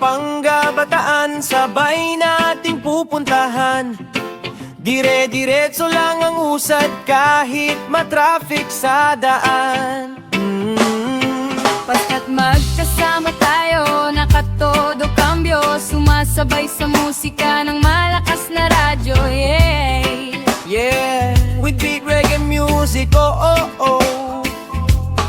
Pampanga, Bataan, sabay nating pupuntahan. Dire-diretso lang ang usad kahit matraffic sa daan. Basta't magkasama tayo, nakatodo kambyo, sumasabay sa musika ng malakas na radyo, yeah. Yeah, with beat reggae music, oh oh oh.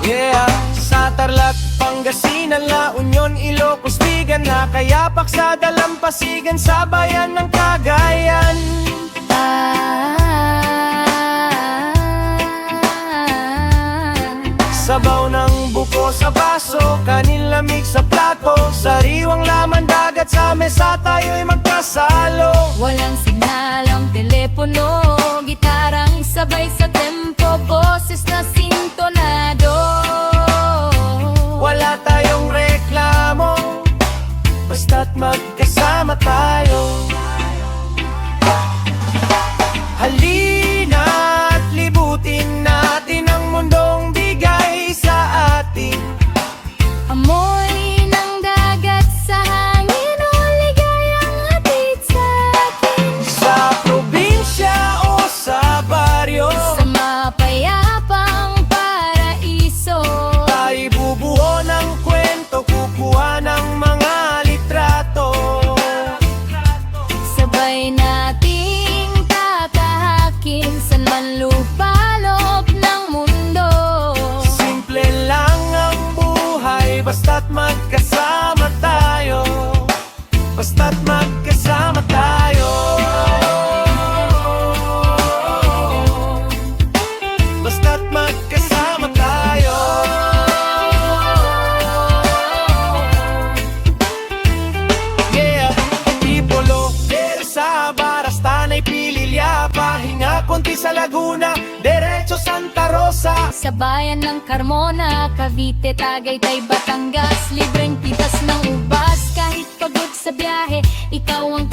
Yeah, sa Tarlac, Pangasinan, La Union, Ilocos, Bigan, Nakayapak sa Dalampasigan, sa bayan ng Cagayan. Sabaw ng buko sa baso, kanin lamig sa plato, sariwang laman dagat sa mesa, tayo'y magkasalo. Walang signal ang telepono, gitarang sabay sa tempo, boses na sintonado. Wala tayong reklamo, basta't magkasama tayo. Halina't libutin natin ang mundong bigay sa atin. Amoy ng dagat sa hangin, o ligayang hatid sa atin. Sa probinsya o sa baryo, Sa mapayapang paraiso, tayo bubuo ng kwento, kukuha ng mga litrato. sabay nating tatahakin sa manlupalop ng mundo. Simple lang ang buhay, basta't magkasama tayo. Basta't magkasama tayo. Basta't magkasama tayo. Yeah, Tipolo, sa Barastanay, Pililya, pahinga konti sa Laguna, diretso Santa Rosa. Sa bayan ng Carmona, Cavite, Tagaytay, Batangas, libreng pitas ng ubas. Kahit pagod sa biyahe, ikaw ang